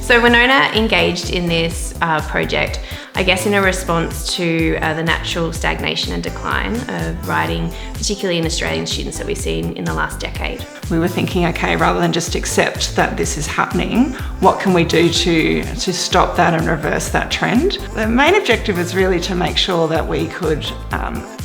So Wenona engaged in this project, I guess, in a response to the natural stagnation and decline of writing, particularly in Australian students that we've seen in the last decade. We were thinking, okay, rather than just accept that this is happening, what can we do to stop that and reverse that trend? The main objective was really to make sure that we could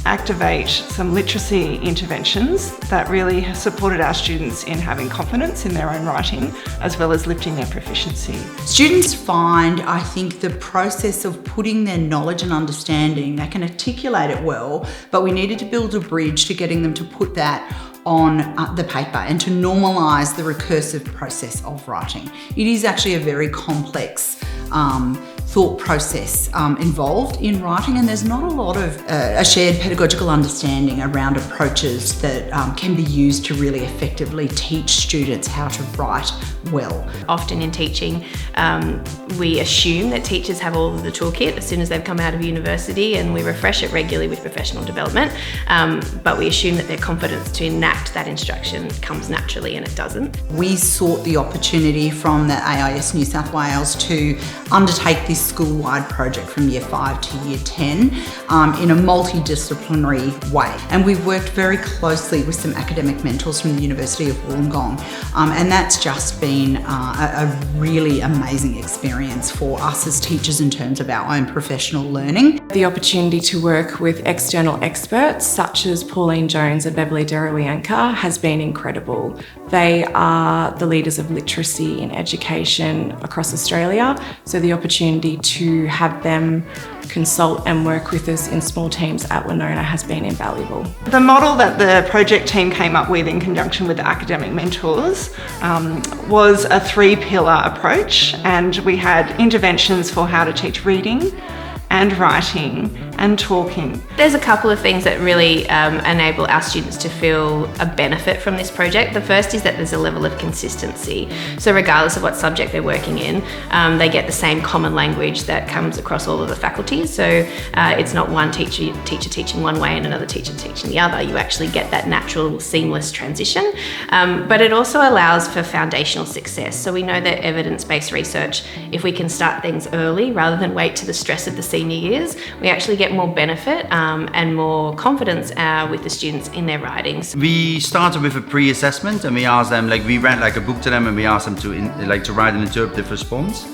activate some literacy interventions that really supported our students in having confidence in their own writing, as well as lifting their proficiency. Students find, I think, the process of putting their knowledge and understanding, they can articulate it well, but we needed to build a bridge to getting them to put that on the paper and to normalise the recursive process of writing. It is actually a very complex thought process involved in writing, and there's not a lot of a shared pedagogical understanding around approaches that can be used to really effectively teach students how to write well. Often in teaching, we assume that teachers have all of the toolkit as soon as they've come out of university, and we refresh it regularly with professional development, but we assume that their confidence to enact that instruction comes naturally, and it doesn't. We sought the opportunity from the AIS New South Wales to undertake this school-wide project from Year 5 to Year 10 in a multidisciplinary way. And we've worked very closely with some academic mentors from the University of Wollongong, and that's just been a really amazing experience for us as teachers in terms of our own professional learning. The opportunity to work with external experts such as Pauline Jones and Beverly Derawianka has been incredible. They are the leaders of literacy in education across Australia, so the opportunity to have them consult and work with us in small teams at Wenona has been invaluable. The model that the project team came up with in conjunction with the academic mentors was a 3-pillar approach, and we had interventions for how to teach reading and writing and talking. There's a couple of things that really enable our students to feel a benefit from this project. The first is that there's a level of consistency. So regardless of what subject they're working in, they get the same common language that comes across all of the faculties. So it's not one teacher teaching one way and another teacher teaching the other. You actually get that natural, seamless transition. But it also allows for foundational success. So we know that evidence-based research, if we can start things early rather than wait to the stress of the senior years, we actually get more benefit and more confidence with the students in their writings. We started with a pre-assessment, and we asked them, we read a book to them, and we asked them to write an interpretive response.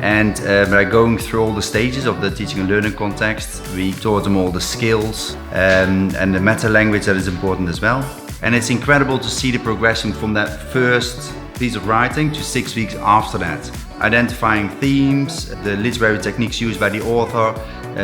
And by going through all the stages of the teaching and learning context, we taught them all the skills and the meta language that is important as well. And it's incredible to see the progression from that first piece of writing to 6 weeks after that. Identifying themes, the literary techniques used by the author,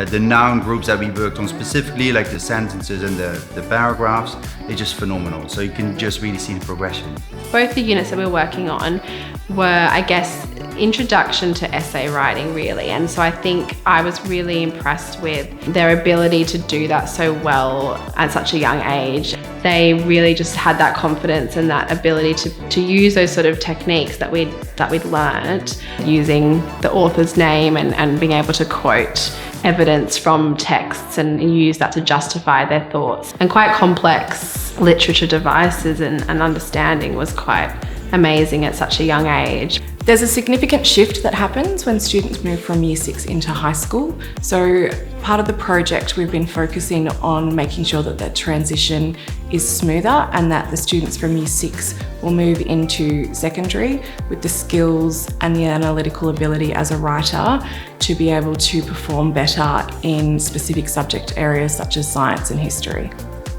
the noun groups that we worked on specifically, like the sentences and the paragraphs, it's just phenomenal. So you can just really see the progression. Both the units that we're working on were, I guess, introduction to essay writing really, and so I think I was really impressed with their ability to do that so well at such a young age. They really just had that confidence and that ability to use those sort of techniques that we'd learnt, using the author's name and being able to quote evidence from texts and use that to justify their thoughts. And quite complex literature devices and understanding was quite amazing at such a young age. There's a significant shift that happens when students move from Year 6 into high school. So part of the project, we've been focusing on making sure that that transition is smoother and that the students from Year 6 will move into secondary with the skills and the analytical ability as a writer to be able to perform better in specific subject areas such as science and history.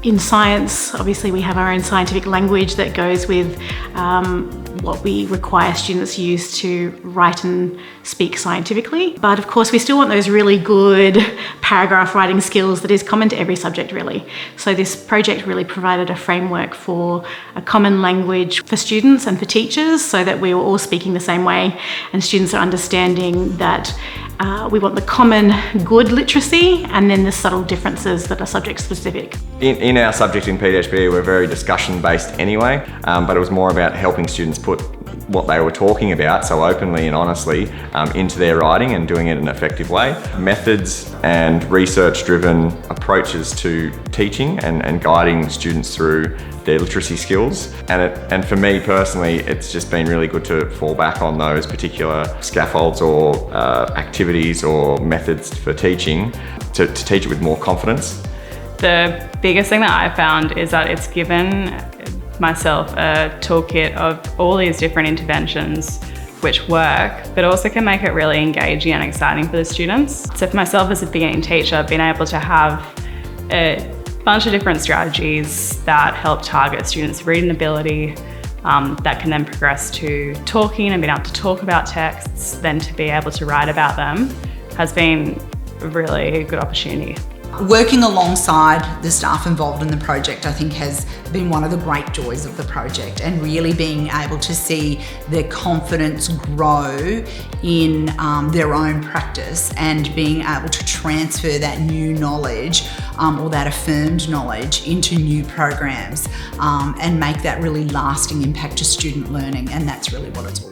In science, obviously we have our own scientific language that goes with what we require students use to write and speak scientifically. But of course we still want those really good paragraph writing skills that is common to every subject really. So this project really provided a framework for a common language for students and for teachers so that we were all speaking the same way and students are understanding that we want the common good literacy and then the subtle differences that are subject specific. In our subject in PhD, we're very discussion based anyway, but it was more about helping students put what they were talking about so openly and honestly into their writing and doing it in an effective way. Methods and research-driven approaches to teaching and guiding students through their literacy skills. And for me personally, it's just been really good to fall back on those particular scaffolds or activities or methods for teaching to teach it with more confidence. The biggest thing that I found is that it's given myself a toolkit of all these different interventions which work, but also can make it really engaging and exciting for the students. So for myself as a beginning teacher, I've been able to have a bunch of different strategies that help target students' reading ability, that can then progress to talking and being able to talk about texts, then to be able to write about them, has been a really good opportunity. Working alongside the staff involved in the project, I think, has been one of the great joys of the project, and really being able to see their confidence grow in their own practice and being able to transfer that new knowledge or that affirmed knowledge into new programs and make that really lasting impact to student learning, and that's really what it's all about.